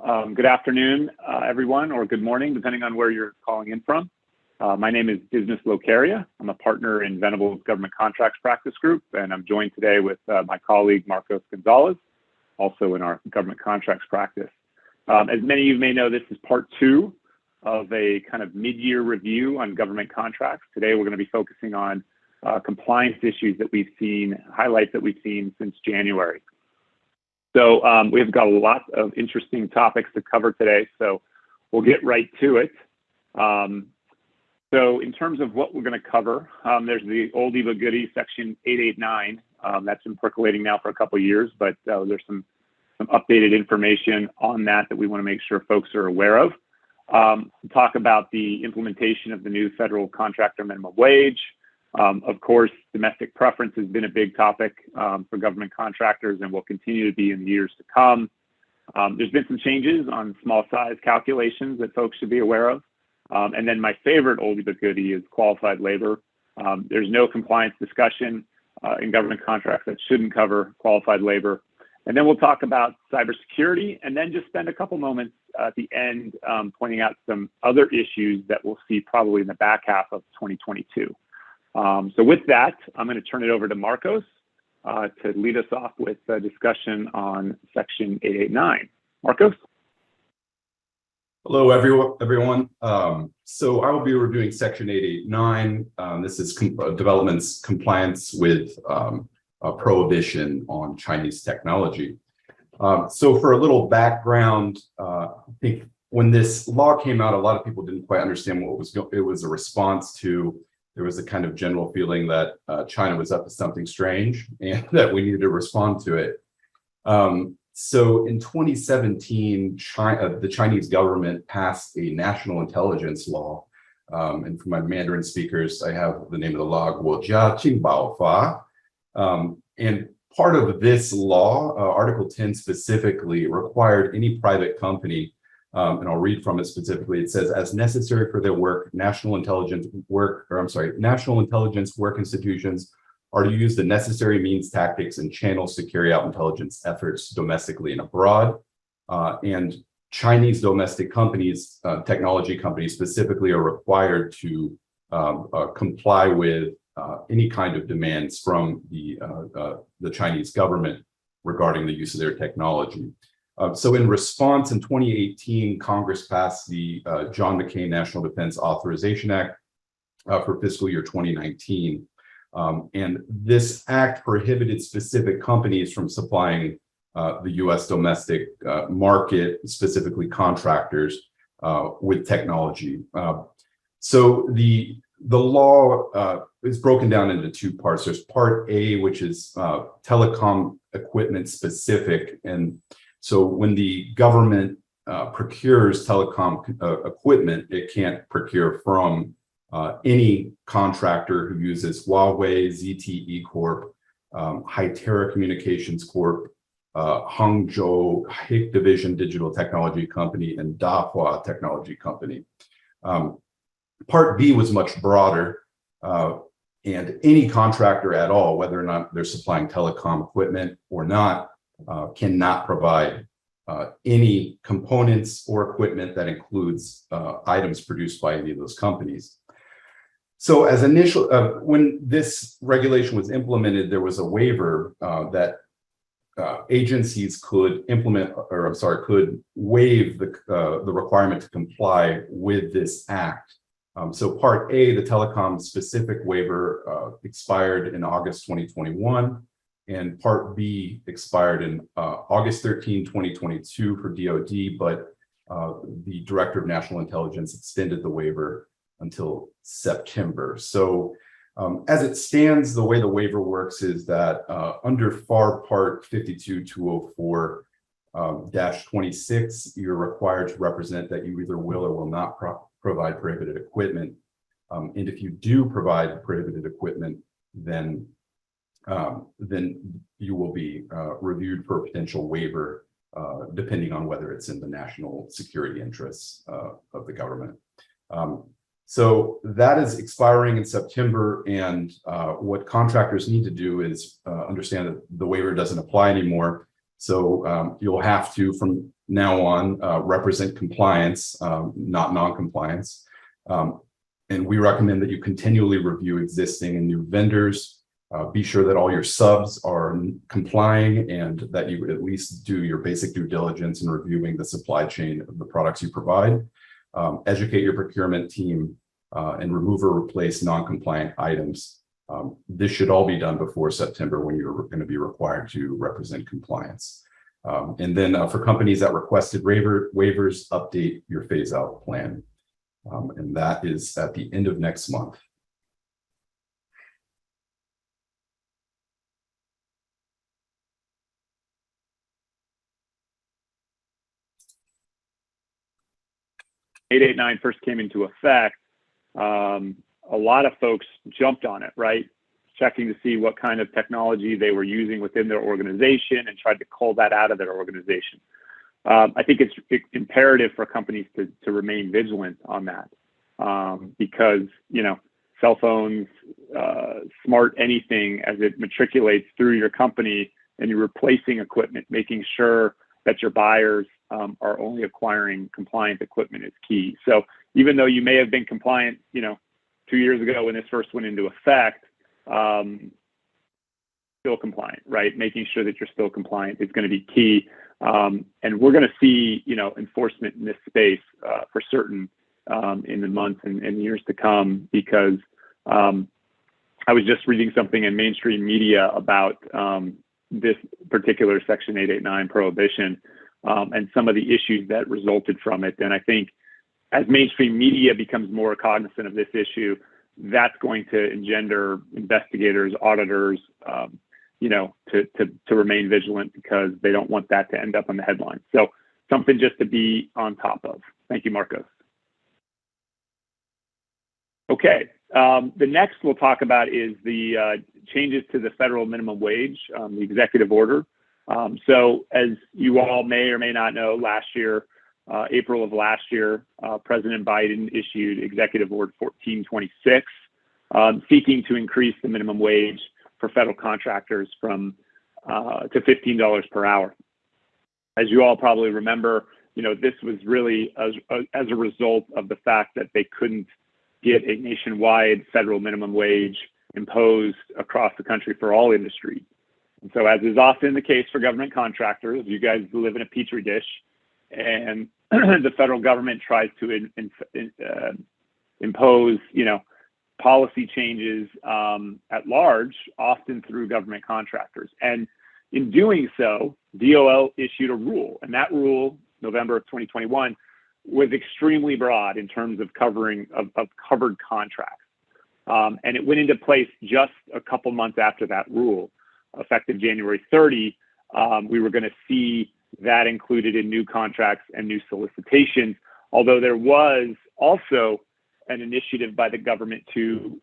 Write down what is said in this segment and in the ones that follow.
Good afternoon, everyone, or good morning, depending on where you're calling in from. My name is Business Locaria. I'm a partner in Venable's Government Contracts Practice Group, and I'm joined today with my colleague, Marcos Gonzalez, also in our Government Contracts Practice. As many of you may know, this is part two of a kind of mid-year review on government contracts. Today, we're going to be focusing on compliance issues that we've seen, highlights that we've seen since January. So we've got a lot of interesting topics to cover today, so we'll get right to it. So in terms of what we're going to cover, there's the oldie but goodie, Section 889. That's been percolating now for a couple of years, but there's some updated information on that we want to make sure folks are aware of. Talk about the implementation of the new federal contractor minimum wage. Of course, domestic preference has been a big topic for government contractors and will continue to be in the years to come. There's been some changes on small size calculations that folks should be aware of. And then my favorite oldie but goodie is qualified labor. There's no compliance discussion in government contracts that shouldn't cover qualified labor. And then we'll talk about cybersecurity and then just spend a couple moments at the end pointing out some other issues that we'll see probably in the back half of 2022. So with that, I'm going to turn it over to Marcos to lead us off with a discussion on Section 889. Marcos? Hello, everyone. So I will be reviewing Section 889. This is development's compliance with a prohibition on Chinese technology. So for a little background, I think when this law came out, a lot of people didn't quite understand what it was a response to. There was a kind of general feeling that China was up to something strange and that we needed to respond to it. So in 2017, the Chinese government passed a national intelligence law. And for my Mandarin speakers, I have the name of the law, 国家情报法. And part of this law, Article 10 specifically, required any private company, and I'll read from it specifically. It says, as necessary for their work, national intelligence work institutions are to use the necessary means, tactics, and channels to carry out intelligence efforts domestically and abroad. And Chinese domestic companies, technology companies specifically, are required to comply with any kind of demands from the Chinese government regarding the use of their technology. So in response, in 2018, Congress passed the John McCain National Defense Authorization Act for fiscal year 2019. And this act prohibited specific companies from supplying the U.S. domestic market, specifically contractors, with technology. So the law is broken down into two parts. There's Part A, which is telecom equipment specific. And so when the government procures telecom equipment, it can't procure from any contractor who uses Huawei, ZTE Corp, Hytera Communications Corp, Hangzhou HIC Division Digital Technology Company, and Dahua Technology Company. Part B was much broader, and any contractor at all, whether or not they're supplying telecom equipment or not, cannot provide any components or equipment that includes items produced by any of those companies. So as initial, when this regulation was implemented, there was a waiver that agencies could could waive the requirement to comply with this act. So Part A, the telecom specific waiver, expired in August 2021. And Part B expired in August 13, 2022 for DoD, but the Director of National Intelligence extended the waiver until September. So as it stands, the way the waiver works is that under FAR Part 52204-26, you're required to represent that you either will or will not provide prohibited equipment. And if you do provide prohibited equipment, then you will be reviewed for a potential waiver, depending on whether it's in the national security interests of the government. So that is expiring in September, and what contractors need to do is understand that the waiver doesn't apply anymore. So you'll have to, from now on, represent compliance, not non-compliance. And we recommend that you continually review existing and new vendors. Be sure that all your subs are complying and that you at least do your basic due diligence in reviewing the supply chain of the products you provide. Educate your procurement team and remove or replace non-compliant items. This should all be done before September, when you're going to be required to represent compliance. And then for companies that requested waivers, update your phase out plan. And that is at the end of next month. (889) first came into effect, a lot of folks jumped on it, right? Checking to see what kind of technology they were using within their organization and tried to cull that out of their organization. I think it's imperative for companies to remain vigilant on that, because, you know, cell phones, smart anything, as it matriculates through your company and you're replacing equipment, making sure that your buyers are only acquiring compliant equipment is key. So even though you may have been compliant, you know, 2 years ago when this first went into effect, still compliant, right? Making sure that you're still compliant is going to be key. And we're going to see, you know, enforcement in this space for certain in the months and years to come, because I was just reading something in mainstream media about this particular Section 889 prohibition and some of the issues that resulted from it. And I think as mainstream media becomes more cognizant of this issue, that's going to engender investigators, auditors, you know, to remain vigilant, because they don't want that to end up on the headlines. So something just to be on top of. Thank you, Marcos. Okay, the next we'll talk about is the changes to the federal minimum wage, the executive order. So as you all may or may not know, last year, April of last year, President Biden issued Executive Order 1426, seeking to increase the minimum wage for federal contractors from to $15 per hour. As you all probably remember, you know, this was really as a result of the fact that they couldn't get a nationwide federal minimum wage imposed across the country for all industries. And so, as is often the case for government contractors, you guys live in a petri dish, and the federal government tries to impose, you know, policy changes at large, often through government contractors. And in doing so, DOL issued a rule, and that rule, November of 2021, was extremely broad in terms of covering of covered contracts. And it went into place just a couple months after that rule, effective January 30. We were going to see that included in new contracts and new solicitations, although there was also an initiative by the government to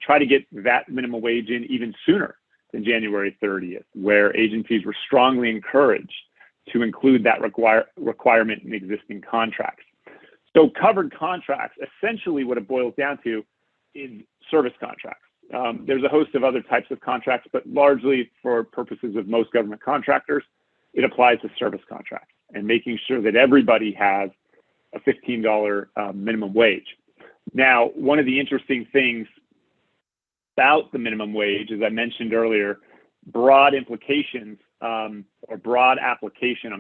try to get that minimum wage in even sooner than January 30th, where agencies were strongly encouraged to include that requirement in existing contracts. So covered contracts, essentially what it boils down to is service contracts. There's a host of other types of contracts, but largely for purposes of most government contractors, it applies to service contracts and making sure that everybody has a $15 minimum wage. Now, one of the interesting things about the minimum wage, as I mentioned earlier, broad implications or broad application,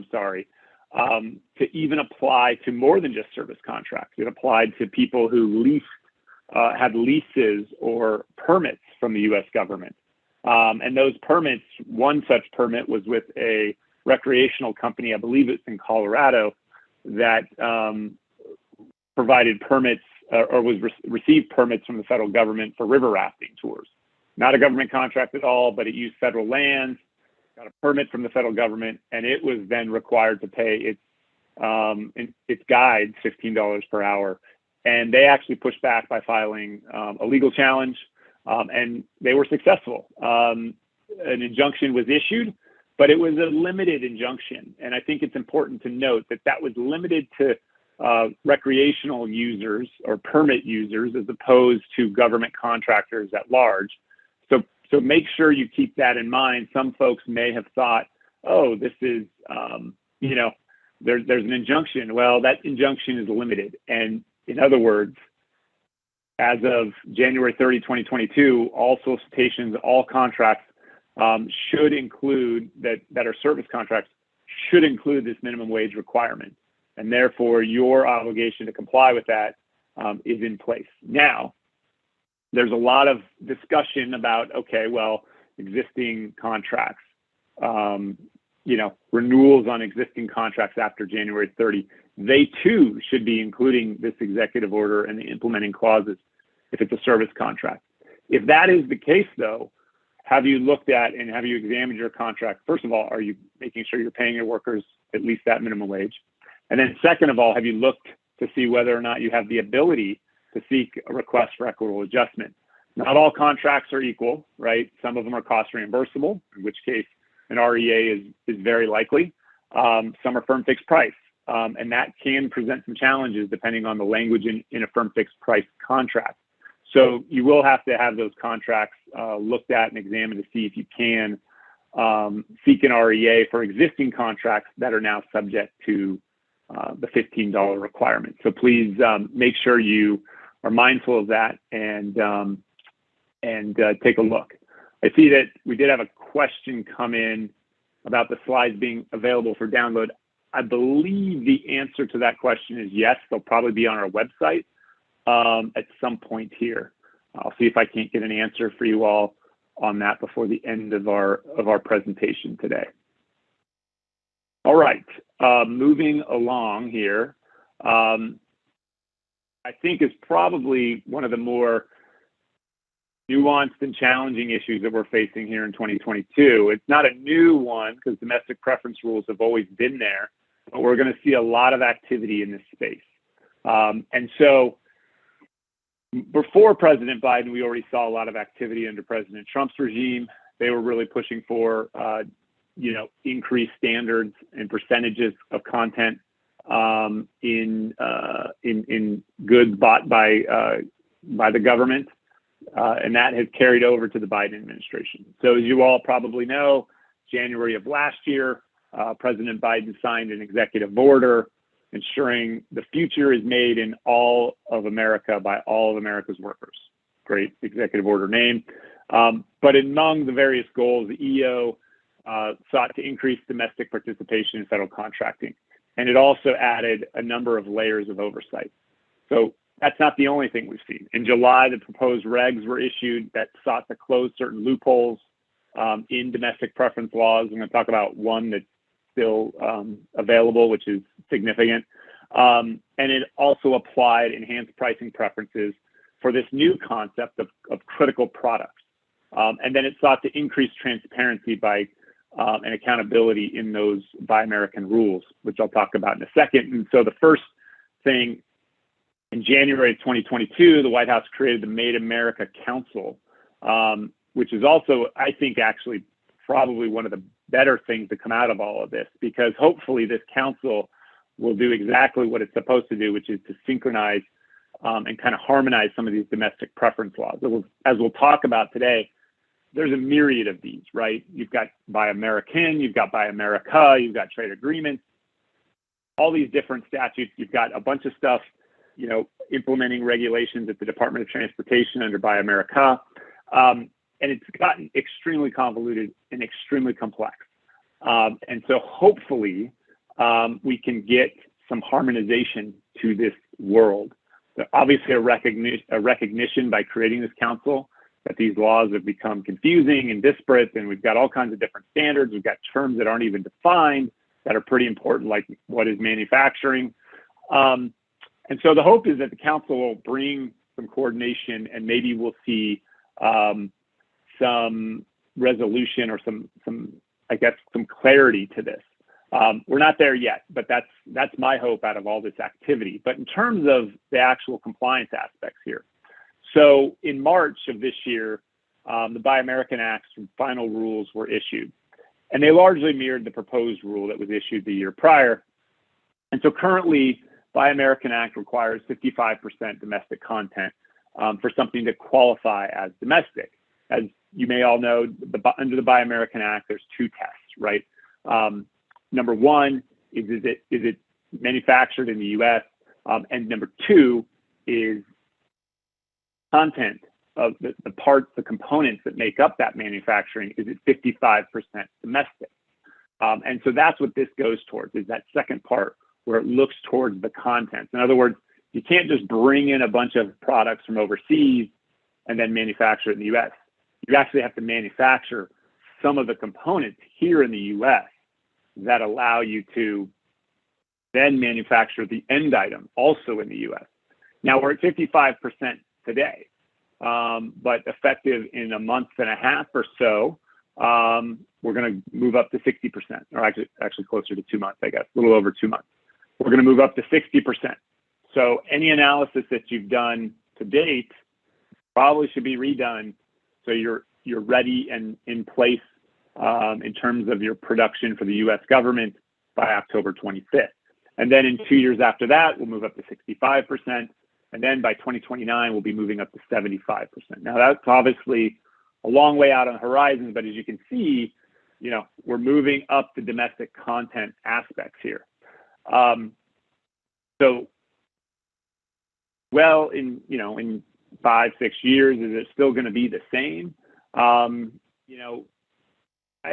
to even apply to more than just service contracts. It applied to people who had leases or permits from the U.S. government. And those permits, one such permit was with a recreational company, I believe it's in Colorado, that provided permits or received permits from the federal government for river rafting tours. Not a government contract at all, but it used federal lands, got a permit from the federal government, and it was then required to pay its guides $15 per hour. And they actually pushed back by filing a legal challenge, and they were successful. An injunction was issued, but it was a limited injunction. And I think it's important to note that that was limited to recreational users or permit users as opposed to government contractors at large. So make sure you keep that in mind. Some folks may have thought oh, this is, you know, there's an injunction. Well, that injunction is limited. And in other words, as of January 30, 2022, all solicitations, all contracts should include that are service contracts should include this minimum wage requirement. And therefore, your obligation to comply with that is in place. Now, there's a lot of discussion about, okay, well, existing contracts, you know, renewals on existing contracts after January 30, they too should be including this executive order and the implementing clauses if it's a service contract. If that is the case, though, have you looked at and have you examined your contract? First of all, are you making sure you're paying your workers at least that minimum wage? And then second of all, have you looked to see whether or not you have the ability to seek a request for equitable adjustment? Not all contracts are equal, right? Some of them are cost reimbursable, in which case an REA is very likely. Some are firm fixed price, and that can present some challenges depending on the language in a firm fixed price contract. So you will have to have those contracts looked at and examined to see if you can seek an REA for existing contracts that are now subject to the $15 requirement. So please make sure you are mindful of that and take a look. I see that we did have a question come in about the slides being available for download. I believe the answer to that question is yes. They'll probably be on our website at some point here. I'll see if I can't get an answer for you all on that before the end of our presentation today. All right, moving along here. I think is probably one of the more nuanced and challenging issues that we're facing here in 2022. It's not a new one because domestic preference rules have always been there, but we're going to see a lot of activity in this space. And so before President Biden, we already saw a lot of activity under President Trump's regime. They were really pushing for, you know, increased standards and percentages of content in goods bought by the government. And that has carried over to the Biden administration. So as you all probably know, January of last year, President Biden signed an executive order ensuring the future is made in all of America by all of America's workers. Great executive order name. But among the various goals, the EO sought to increase domestic participation in federal contracting. And it also added a number of layers of oversight. So that's not the only thing we've seen. In July, the proposed regs were issued that sought to close certain loopholes in domestic preference laws. I'm going to talk about one that's still available, which is significant. And it also applied enhanced pricing preferences for this new concept of critical products. And then it sought to increase transparency by and accountability in those Buy American rules, which I'll talk about in a second. And so the first thing, in January of 2022, the White House created the Made America Council, which is also, I think, actually probably one of the better things to come out of all of this, because hopefully this council will do exactly what it's supposed to do, which is to synchronize and kind of harmonize some of these domestic preference laws. As we'll talk about today, there's a myriad of these, right? You've got Buy American, you've got Buy America, you've got trade agreements, all these different statutes. You've got a bunch of stuff, you know, implementing regulations at the Department of Transportation under Buy America. And it's gotten extremely convoluted and extremely complex. And so hopefully we can get some harmonization to this world. So obviously a recognition by creating this council that these laws have become confusing and disparate, and we've got all kinds of different standards. We've got terms that aren't even defined that are pretty important, like what is manufacturing. And so the hope is that the council will bring some coordination, and maybe we'll see some resolution or some clarity to this. We're not there yet, but that's my hope out of all this activity. But in terms of the actual compliance aspects here, so in March of this year, the Buy American Act's final rules were issued, and they largely mirrored the proposed rule that was issued the year prior. And so currently, Buy American Act requires 55% domestic content for something to qualify as domestic. As you may all know, under the Buy American Act, there's two tests, right? Number one is it manufactured in the U.S.? And number two is content of the parts, the components that make up that manufacturing, is it 55% domestic? And so that's what this goes towards, is that second part where it looks towards the content. In other words, you can't just bring in a bunch of products from overseas and then manufacture it in the U.S. You actually have to manufacture some of the components here in the U.S. that allow you to then manufacture the end item also in the U.S. Now we're at 55% today, but effective in a month and a half or so, we're going to move up to 60%, or actually closer to 2 months, I guess, a little over 2 months. We're going to move up to 60%. So any analysis that you've done to date probably should be redone so you're ready and in place in terms of your production for the U.S. government by October 25th. And then in 2 years after that, we'll move up to 65%. And then by 2029, we'll be moving up to 75%. Now that's obviously a long way out on the horizon, but as you can see, we're moving up the domestic content aspects here. So, well, in 5-6 years, is it still going to be the same? I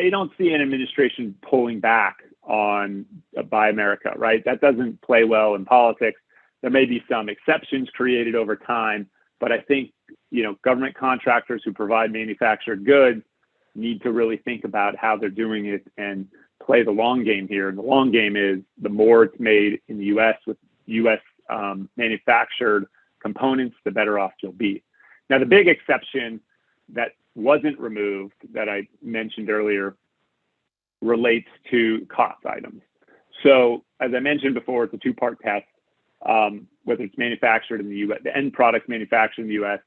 don't see an administration pulling back on Buy America, right? That doesn't play well in politics. There may be some exceptions created over time, but I think, government contractors who provide manufactured goods need to really think about how they're doing it and play the long game here. And the long game is the more it's made in the U.S. with U.S. Manufactured components, the better off you'll be. Now, the big exception that wasn't removed that I mentioned earlier relates to cost items. So as I mentioned before, it's a two-part test, whether it's manufactured in the U.S., the end product manufactured in the U.S.,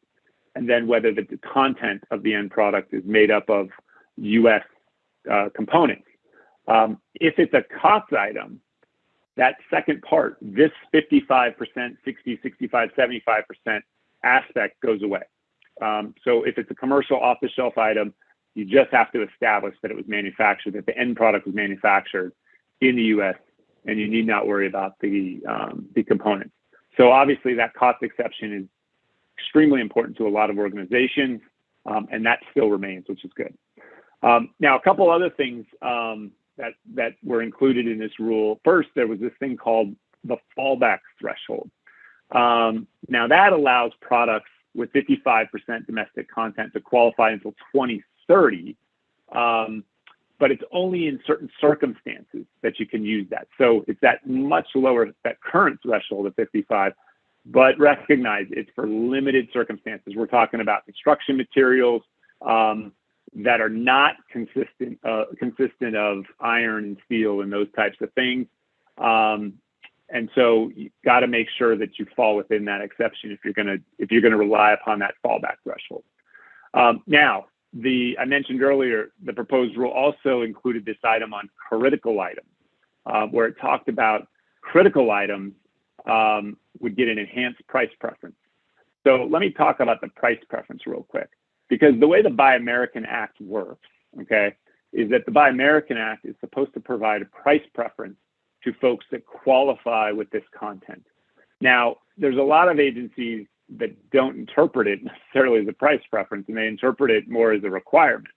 and then whether the content of the end product is made up of U.S. Components. If it's a cost item, that second part, this 55%, 60, 65, 75% aspect goes away. So if it's a commercial off-the-shelf item, you just have to establish that it was manufactured, that the end product was manufactured in the U.S., and you need not worry about the components. So obviously that cost exception is extremely important to a lot of organizations, and that still remains, which is good. Now, a couple other things that were included in this rule. First, there was this thing called the fallback threshold. Now that allows products with 55% domestic content to qualify until 2030, but it's only in certain circumstances that you can use that. So it's that much lower, that current threshold of 55, but recognize it's for limited circumstances. We're talking about construction materials that are not consistent of iron and steel and those types of things. And so you got to make sure that you fall within that exception if you're gonna rely upon that fallback threshold. Now, I mentioned earlier, the proposed rule also included this item on critical items, where it talked about critical items would get an enhanced price preference. So let me talk about the price preference real quick, because the way the Buy American Act works, okay, is that the Buy American Act is supposed to provide a price preference to folks that qualify with this content. Now, there's a lot of agencies that don't interpret it necessarily as a price preference, and they interpret it more as a requirement.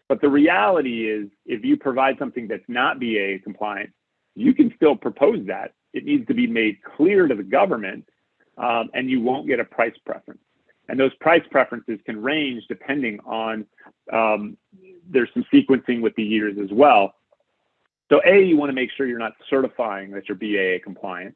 But the reality is, if you provide something that's not BAA compliant, you can still propose that. It needs to be made clear to the government, and you won't get a price preference. And those price preferences can range depending on, there's some sequencing with the years as well. So A, you want to make sure you're not certifying that you're BAA compliant.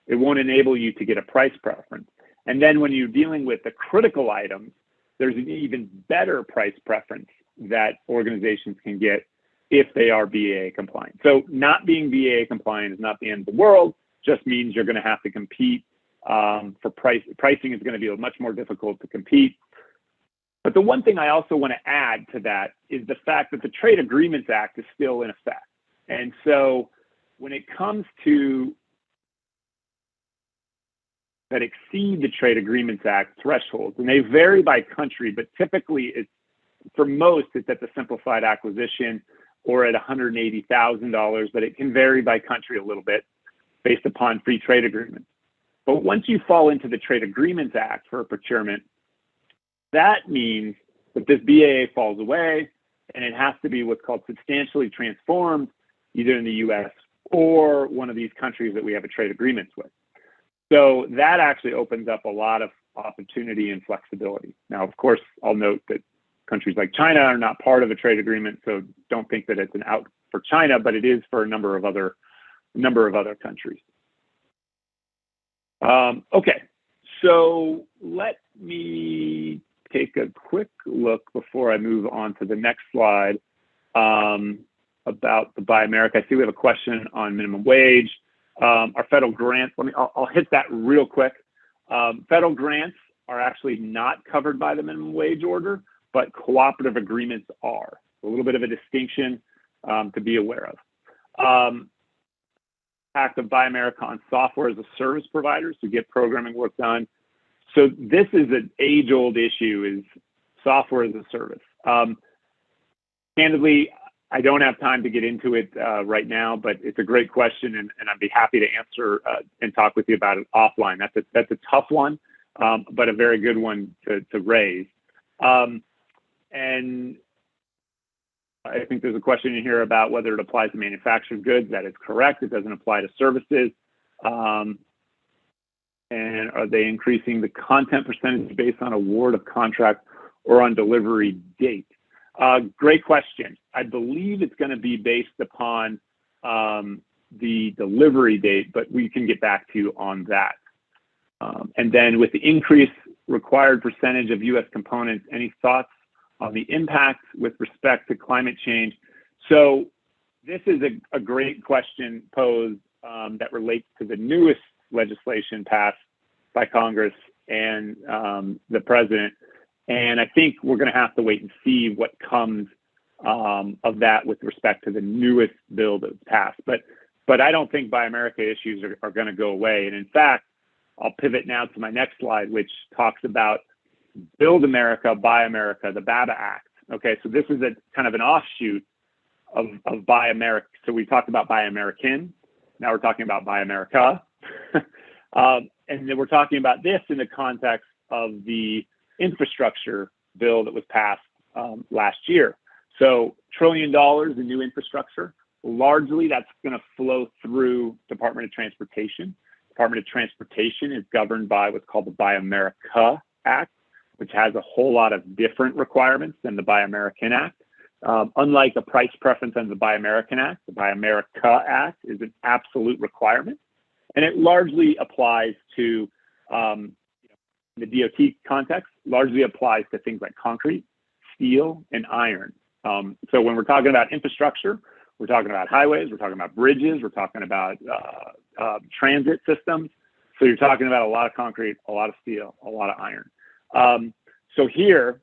It won't enable you to get a price preference. And then when you're dealing with the critical items, there's an even better price preference that organizations can get if they are BAA compliant. So not being BAA compliant is not the end of the world, just means you're going to have to compete for price. Pricing is going to be much more difficult to compete. But the one thing I also want to add to that is the fact that the Trade Agreements Act is still in effect. And so when it comes to that exceed the Trade Agreements Act thresholds, and they vary by country, but typically it's, for most, it's at the simplified acquisition or at $180,000, but it can vary by country a little bit based upon free trade agreements. But once you fall into the Trade Agreements Act for a procurement, that means that this BAA falls away, and it has to be what's called substantially transformed, either in the US or one of these countries that we have a trade agreements with. So that actually opens up a lot of opportunity and flexibility. Now, of course, I'll note that countries like China are not part of a trade agreement, so don't think that it's an out for China, but it is for a number of other countries. Okay, so let me take a quick look before I move on to the next slide about the Buy America. I see we have a question on minimum wage. Our federal grants, I'll hit that real quick. Federal grants are actually not covered by the minimum wage order, but cooperative agreements are. A little bit of a distinction to be aware of. Impact of Buy America on software as a service providers to get programming work done. So this is an age-old issue, is software as a service. Candidly, I don't have time to get into it right now, but it's a great question, and I'd be happy to answer and talk with you about it offline. That's a tough one, but a very good one to raise. And I think there's a question in here about whether it applies to manufactured goods. That is correct. It doesn't apply to services. And are they increasing the content percentage based on award of contract or on delivery date? Great question. I believe it's going to be based upon the delivery date, but we can get back to you on that. And then with the increased required percentage of U.S. components, any thoughts on the impact with respect to climate change? So this is a great question posed that relates to the newest legislation passed by Congress and the president. And I think we're going to have to wait and see what comes of that with respect to the newest bill that's passed. But I don't think Buy America issues are going to go away. And in fact, I'll pivot now to my next slide, which talks about Build America, Buy America, the BABA Act. Okay, so this is a kind of an offshoot of Buy America. So we talked about Buy American. Now we're talking about Buy America. And then we're talking about this in the context of the infrastructure bill that was passed last year. So $1 trillion in new infrastructure. Largely, that's going to flow through Department of Transportation. Department of Transportation is governed by what's called the Buy America Act, which has a whole lot of different requirements than the Buy American Act. Unlike the price preference under the Buy American Act, the Buy America Act is an absolute requirement. And it largely applies to, the DOT context, largely applies to things like concrete, steel, and iron. So when we're talking about infrastructure, we're talking about highways, we're talking about bridges, we're talking about transit systems. So you're talking about a lot of concrete, a lot of steel, a lot of iron. So here,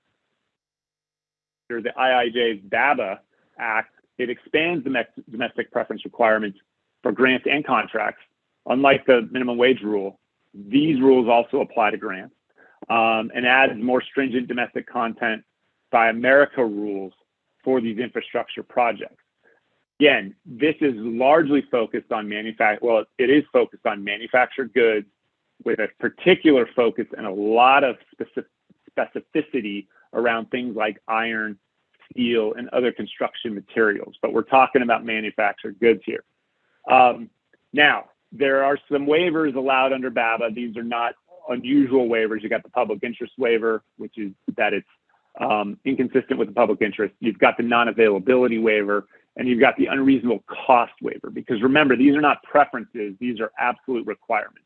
the IIJ's BABA Act, it expands the domestic preference requirements for grants and contracts. Unlike the minimum wage rule, these rules also apply to grants, and adds more stringent domestic content Buy America rules for these infrastructure projects. Again, this is largely focused on it is focused on manufactured goods with a particular focus and a lot of specificity around things like iron, steel, and other construction materials. But we're talking about manufactured goods here. Now, there are some waivers allowed under BABA. These are not unusual waivers. You got the public interest waiver, which is that it's inconsistent with the public interest. You've got the non-availability waiver, and you've got the unreasonable cost waiver. Because remember, these are not preferences. These are absolute requirements.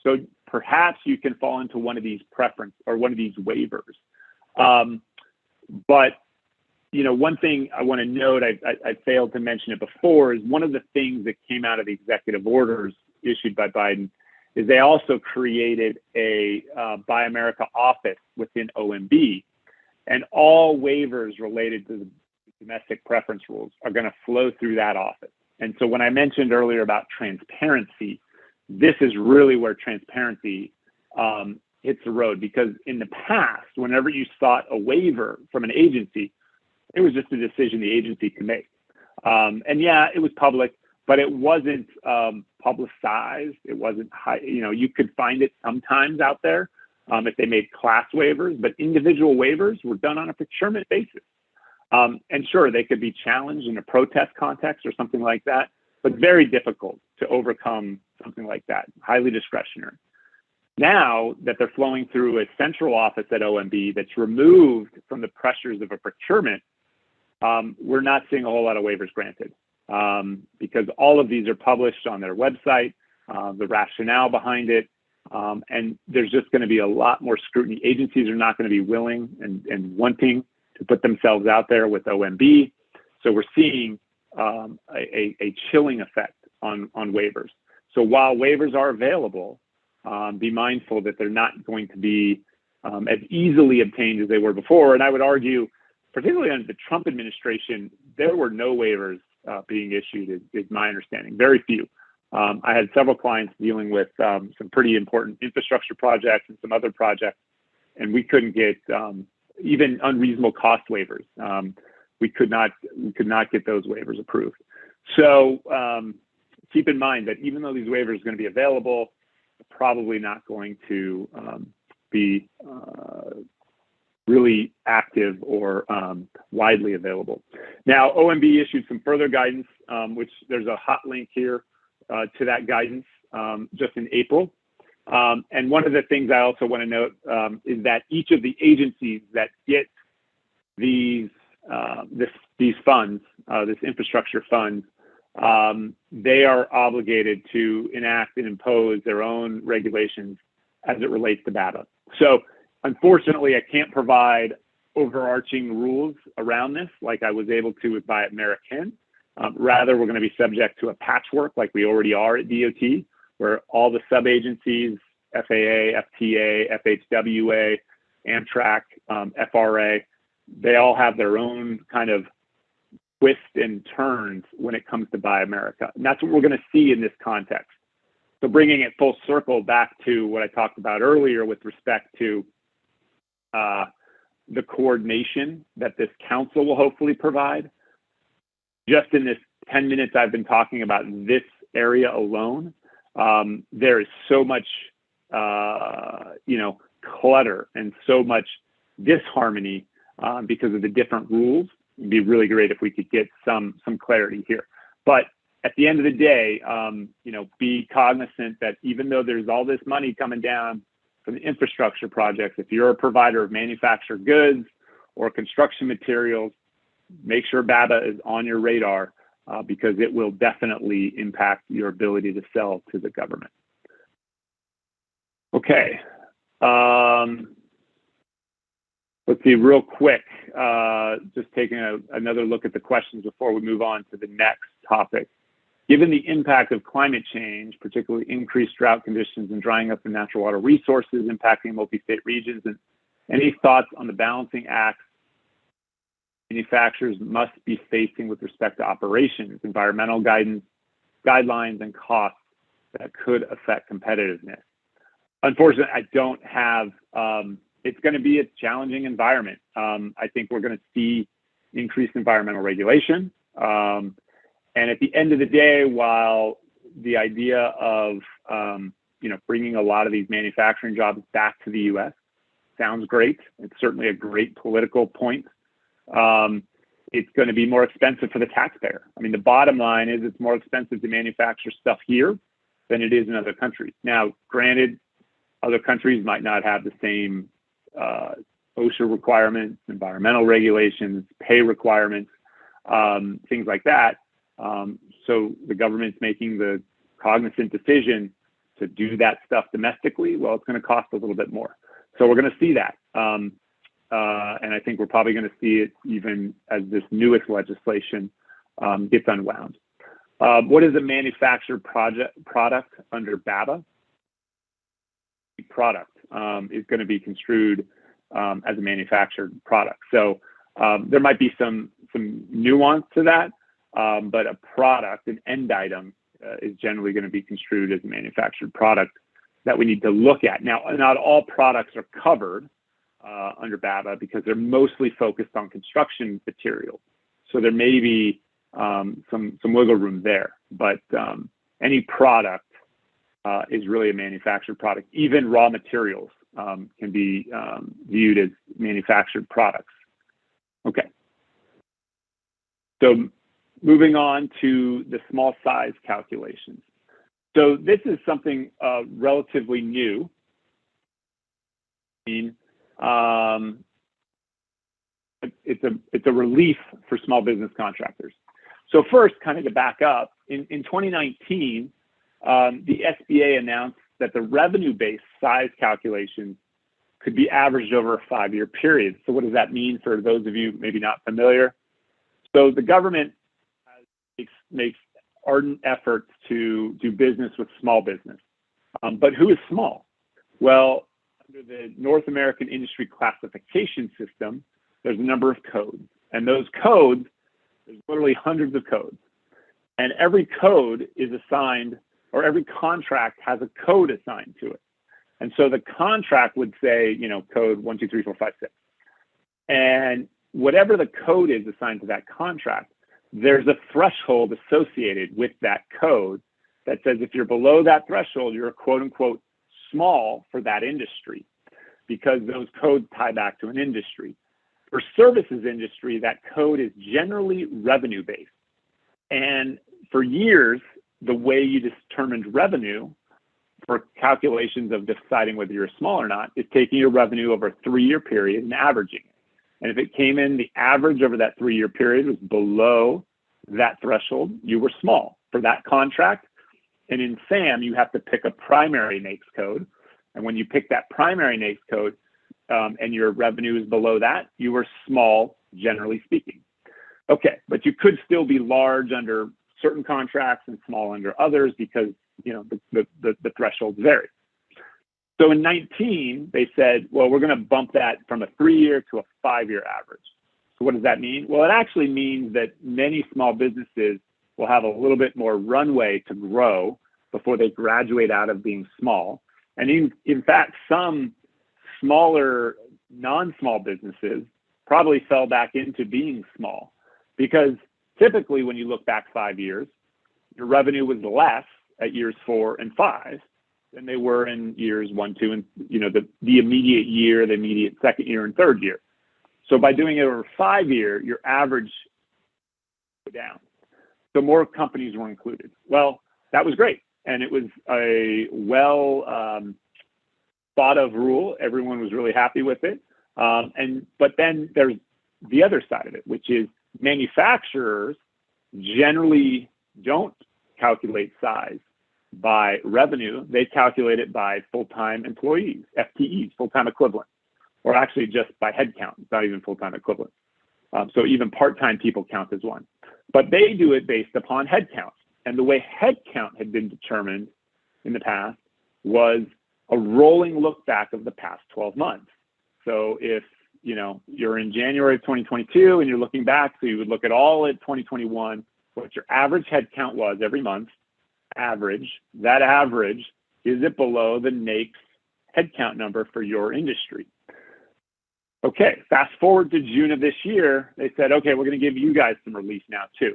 So perhaps you can fall into one of these waivers. But one thing I want to note, I failed to mention it before, is one of the things that came out of the executive orders issued by Biden is they also created a Buy America office within OMB, and all waivers related to the domestic preference rules are going to flow through that office. And so when I mentioned earlier about transparency, this is really where transparency hits the road, because in the past, whenever you sought a waiver from an agency, it was just a decision the agency could make. And yeah, it was public, but it wasn't publicized. It wasn't high. You could find it sometimes out there if they made class waivers, but individual waivers were done on a procurement basis. And sure, they could be challenged in a protest context or something like that, but very difficult to overcome something like that, highly discretionary. Now that they're flowing through a central office at OMB that's removed from the pressures of a procurement, we're not seeing a whole lot of waivers granted because all of these are published on their website, the rationale behind it, and there's just going to be a lot more scrutiny. Agencies are not going to be willing and wanting to put themselves out there with OMB. So we're seeing a chilling effect on waivers. So while waivers are available, be mindful that they're not going to be as easily obtained as they were before. And I would argue, particularly under the Trump administration, there were no waivers being issued, is my understanding, very few. I had several clients dealing with some pretty important infrastructure projects and some other projects, and we couldn't get even unreasonable cost waivers. We could not get those waivers approved. So keep in mind that even though these waivers are going to be available, probably not going to be really active or widely available. Now, OMB issued some further guidance, which there's a hot link here to that guidance just in April. And one of the things I also want to note is that each of the agencies that get these funds, this infrastructure funds, they are obligated to enact and impose their own regulations as it relates to BABA. So unfortunately, I can't provide overarching rules around this like I was able to with Buy American. Rather, we're going to be subject to a patchwork like we already are at DOT, where all the sub-agencies, FAA, FTA, FHWA, Amtrak, FRA, they all have their own kind of twists and turns when it comes to Buy America. And that's what we're going to see in this context. So bringing it full circle back to what I talked about earlier with respect to the coordination that this council will hopefully provide. Just in this 10 minutes I've been talking about this area alone, there is so much, clutter and so much disharmony because of the different rules. It'd be really great if we could get some clarity here. But at the end of the day, be cognizant that even though there's all this money coming down from the infrastructure projects, if you're a provider of manufactured goods or construction materials, make sure BABA is on your radar because it will definitely impact your ability to sell to the government. Okay. Let's see real quick, just taking another look at the questions before we move on to the next topic. Given the impact of climate change, particularly increased drought conditions and drying up of natural water resources impacting multi-state regions, and any thoughts on the balancing act manufacturers must be facing with respect to operations, environmental guidance, guidelines, and costs that could affect competitiveness? Unfortunately, I don't have, it's going to be a challenging environment. I think we're going to see increased environmental regulation. And at the end of the day, while the idea of, bringing a lot of these manufacturing jobs back to the U.S. sounds great, it's certainly a great political point. It's going to be more expensive for the taxpayer. I mean, the bottom line is it's more expensive to manufacture stuff here than it is in other countries. Now, granted, other countries might not have the same OSHA requirements, environmental regulations, pay requirements, things like that. So the government's making the cognizant decision to do that stuff domestically. Well, it's going to cost a little bit more. So we're going to see that. And I think we're probably going to see it even as this newest legislation gets unwound. What is a manufactured product under BABA? Product is going to be construed as a manufactured product. So there might be some nuance to that, but a product, an end item, is generally going to be construed as a manufactured product that we need to look at. Now, not all products are covered under BABA because they're mostly focused on construction materials. So there may be some wiggle room there. But any product is really a manufactured product. Even raw materials can be viewed as manufactured products. Okay. So moving on to the small size calculations. So this is something relatively new. It's a relief for small business contractors. So first, kind of to back up, in 2019, the SBA announced that the revenue-based size calculations could be averaged over a 5-year period. So what does that mean for those of you maybe not familiar? So the government makes ardent efforts to do business with small business. But who is small? Well, under the North American Industry Classification System, there's a number of codes. And those codes, there's literally hundreds of codes. And every code is assigned, or every contract has a code assigned to it. And so the contract would say, you know, code 1, 2, 3, 4, 5, 6. And whatever the code is assigned to that contract, there's a threshold associated with that code that says if you're below that threshold, you're a quote unquote small for that industry, because those codes tie back to an industry. For services industry, that code is generally revenue based. And for years, the way you determined revenue for calculations of deciding whether you're small or not is taking your revenue over a 3-year period and averaging it. And if it came in, the average over that 3-year period was below that threshold, you were small for that contract. And in SAM, you have to pick a primary NAICS code. And when you pick that primary NAICS code and your revenue is below that, you were small, generally speaking. Okay, but you could still be large under certain contracts and small under others because, you know, the thresholds vary. So in 19, they said, well, we're going to bump that from a 3-year to a 5-year average. So what does that mean? Well, it actually means that many small businesses will have a little bit more runway to grow before they graduate out of being small. And in fact, some smaller, non-small businesses probably fell back into being small, because typically when you look back 5 years, your revenue was less at years 4 and 5 than they were in years 1, 2, and, you know, the immediate year, the immediate second year and third year. So by doing it over 5 year, your average go down. So more companies were included. Well, that was great. And it was a well thought of rule. Everyone was really happy with it. But then there's the other side of it, which is manufacturers generally don't calculate size by revenue. They calculate it by full-time employees, FTEs, full-time equivalent, or actually just by headcount. It's not even full-time equivalent. So even part-time people count as one. But they do it based upon headcount. And the way headcount had been determined in the past was a rolling look back of the past 12 months. So if, you know, you're in January of 2022 and you're looking back, so you would look at all at 2021, what your average headcount was every month, average. That average, is it below the NAICS headcount number for your industry? Okay, fast forward to June of this year, they said, okay, we're going to give you guys some relief now too.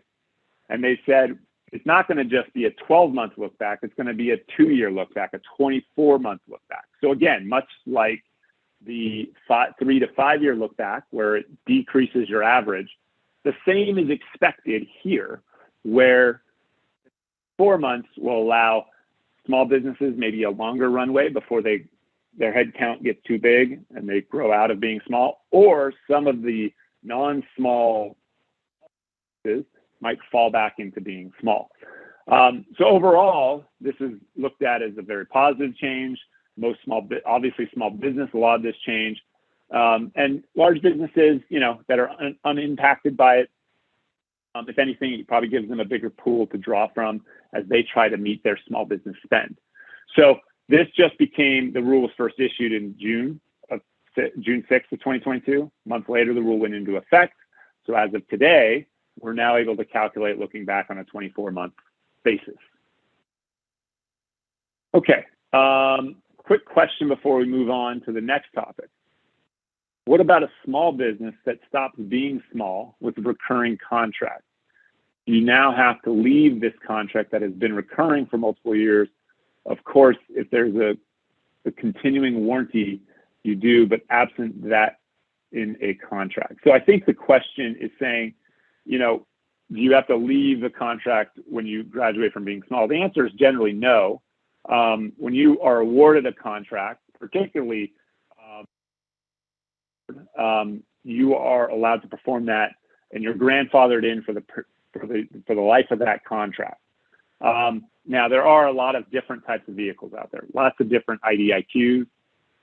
And they said, it's not going to just be a 12-month look back, it's going to be a 2-year look back, a 24-month look back. So again, much like the 3 to 5 year look back, where it decreases your average, the same is expected here, where 4 months will allow small businesses maybe a longer runway before their headcount gets too big and they grow out of being small, or some of the non-small businesses might fall back into being small. So overall, this is looked at as a very positive change. Obviously small business, a lot of this change, and large businesses, you know, that are unimpacted by it. If anything, it probably gives them a bigger pool to draw from as they try to meet their small business spend. So this just became, the rule was first issued in June 6th of 2022. A month later, the rule went into effect. So as of today, we're now able to calculate looking back on a 24-month basis. Okay, quick question before we move on to the next topic. What about a small business that stops being small with a recurring contract? you now have to leave this contract that has been recurring for multiple years. Of course, if there's a continuing warranty, you do, but absent that in a contract. So I think the question is saying, you know, do you have to leave the contract when you graduate from being small? The answer is generally no. When you are awarded a contract, particularly, you are allowed to perform that, and you're grandfathered in for the life of that contract. Now, there are a lot of different types of vehicles out there, lots of different IDIQs,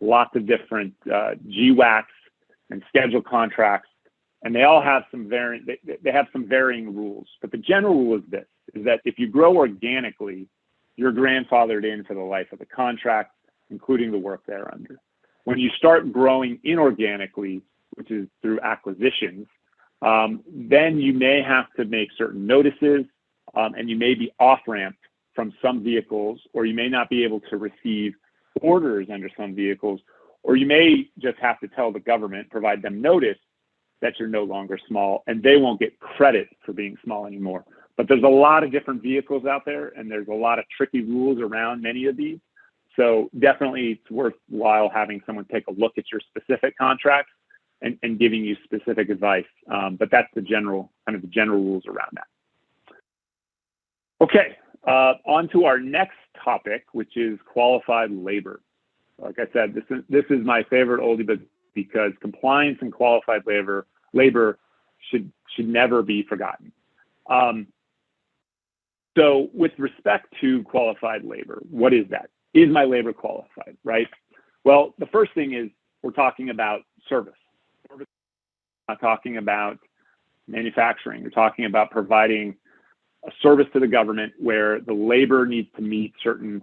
lots of different GWACs and schedule contracts, and they all have some varying rules. But the general rule is this, is that if you grow organically, you're grandfathered in for the life of the contract, including the work thereunder. When you start growing inorganically, which is through acquisitions, then you may have to make certain notices, and you may be off-ramped from some vehicles, or you may not be able to receive orders under some vehicles, or you may just have to tell the government, provide them notice that you're no longer small, and they won't get credit for being small anymore. But there's a lot of different vehicles out there, and there's a lot of tricky rules around many of these. So definitely it's worthwhile having someone take a look at your specific contracts and giving you specific advice. But that's the general rules around that. Okay, on to our next topic, which is qualified labor. Like I said, this is my favorite oldie, but because compliance and qualified labor should never be forgotten. So with respect to qualified labor, what is that? Is my labor qualified, right? Well, the first thing is we're talking about service. We're not talking about manufacturing. We're talking about providing a service to the government where the labor needs to meet certain,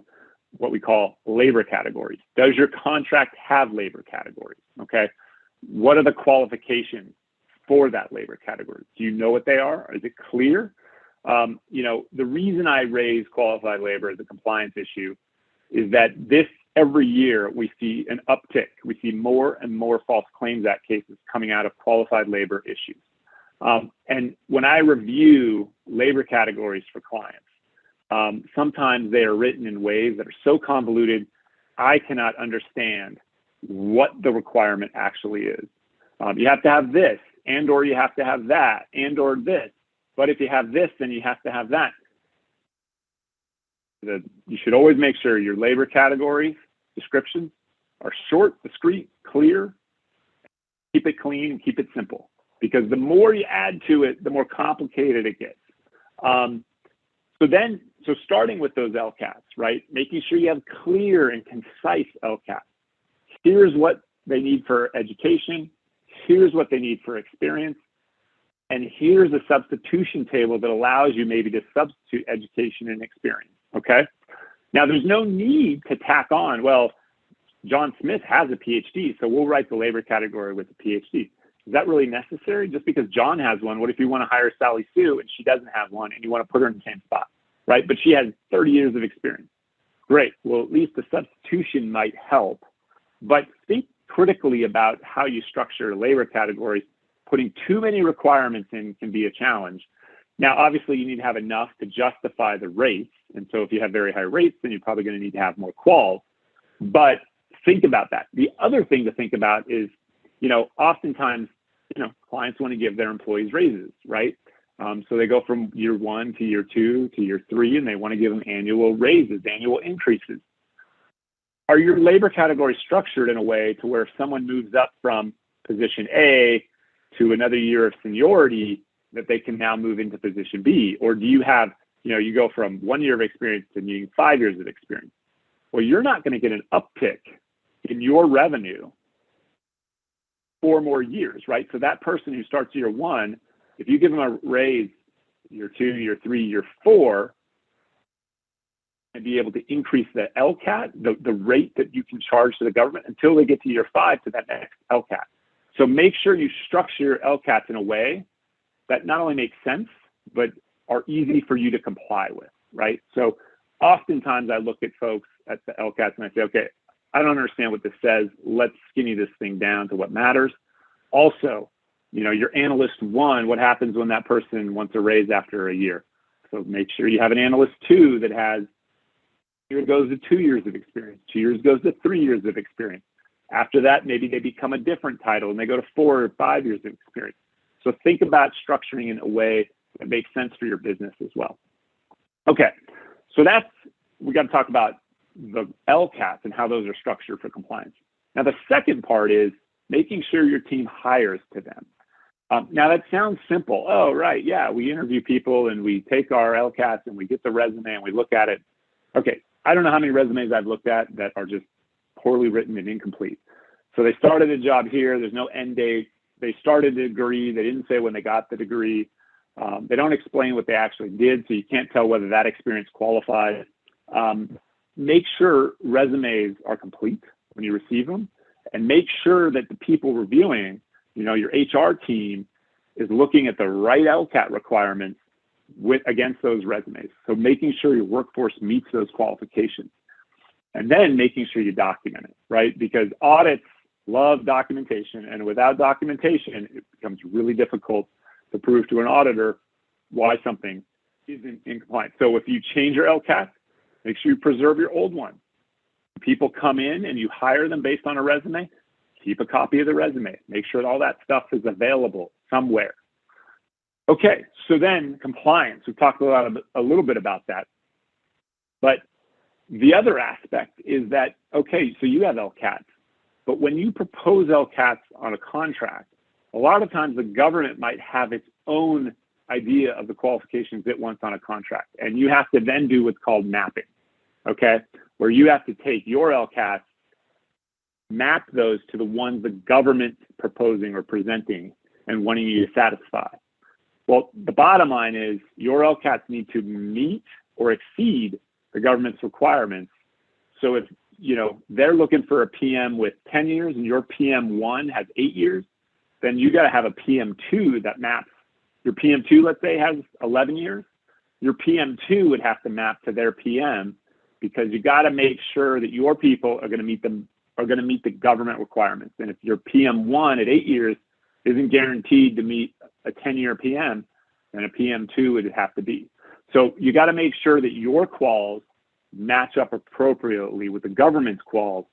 what we call labor categories. Does your contract have labor categories? Okay. What are the qualifications for that labor category? Do you know what they are? Is it clear? You know, the reason I raise qualified labor as a compliance issue is that every year we see an uptick. We see more and more False Claims Act cases coming out of qualified labor issues. And when I review labor categories for clients, sometimes they are written in ways that are so convoluted, I cannot understand what the requirement actually is. You have to have this, and or you have to have that, and or this. But if you have this, then you have to have that. You should always make sure your labor categories, descriptions are short, discreet, clear. Keep it clean and keep it simple. Because the more you add to it, the more complicated it gets. So starting with those LCATs, right? Making sure you have clear and concise LCATs. Here's what they need for education. Here's what they need for experience. And here's a substitution table that allows you maybe to substitute education and experience, okay? Now, there's no need to tack on, well, John Smith has a PhD, so we'll write the labor category with a PhD. Is that really necessary? Just because John has one, what if you want to hire Sally Sue and she doesn't have one and you want to put her in the same spot, right? But she has 30 years of experience. Great, well, at least the substitution might help, but think critically about how you structure labor categories. Putting too many requirements in can be a challenge. Now, obviously, you need to have enough to justify the rates. And so if you have very high rates, then you're probably going to need to have more quals. But think about that. The other thing to think about is, you know, oftentimes, you know, clients want to give their employees raises, right? So they go from year 1 to year 2 to year 3, and they want to give them annual raises, annual increases. Are your labor categories structured in a way to where if someone moves up from position A to another year of seniority, that they can now move into position B? Or do you have, you know, you go from 1 year of experience to needing 5 years of experience? Well, you're not going to get an uptick in your revenue 4 more years, right? So that person who starts year 1, if you give them a raise year 2, year 3, year 4, and be able to increase the LCAT, the rate that you can charge to the government until they get to year 5 to that next LCAT. So make sure you structure your LCATs in a way that not only makes sense, but are easy for you to comply with, right? So oftentimes I look at folks at the LCATs and I say, okay, I don't understand what this says. Let's skinny this thing down to what matters. Also, your analyst 1, what happens when that person wants a raise after a year? So make sure you have an analyst 2 that has, here goes to 2 years of experience, 2 years goes to 3 years of experience. After that, maybe they become a different title and they go to 4 or 5 years of experience. So think about structuring in a way that makes sense for your business as well. Okay, so we got to talk about the LCATs and how those are structured for compliance. Now, the second part is making sure your team hires to them. Now, that sounds simple. Oh, right, yeah, we interview people and we take our LCATs and we get the resume and we look at it. Okay, I don't know how many resumes I've looked at that are just poorly written and incomplete. So they started a job here, there's no end date. They started a degree, they didn't say when they got the degree. They don't explain what they actually did, so you can't tell whether that experience qualifies. Make sure resumes are complete when you receive them, and make sure that the people reviewing, your HR team, is looking at the right LCAT requirements against those resumes. So making sure your workforce meets those qualifications, and then making sure you document it, right? Because audits love documentation, and without documentation, it becomes really difficult to prove to an auditor why something isn't in compliance. So if you change your LCAT, make sure you preserve your old one. People come in and you hire them based on a resume, keep a copy of the resume. Make sure that all that stuff is available somewhere. Okay, so then compliance. We've talked a little bit about that. But the other aspect is that, okay, so you have LCATs, but when you propose LCATs on a contract, a lot of times the government might have its own idea of the qualifications it wants on a contract. And you have to then do what's called mapping, okay? Where you have to take your LCATs, map those to the ones the government's proposing or presenting and wanting you to satisfy. Well, the bottom line is your LCATs need to meet or exceed the government's requirements. So if they're looking for a PM with 10 years and your PM1 has 8 years, then you got to have a PM2 that maps. Your PM2, let's say, has 11 years. Your PM2 would have to map to their PM, because you got to make sure that your people are going to meet the government requirements. And if your PM1 at 8 years isn't guaranteed to meet a 10-year PM, then a PM2 would have to be. So you got to make sure that your quals match up appropriately with the government's quals.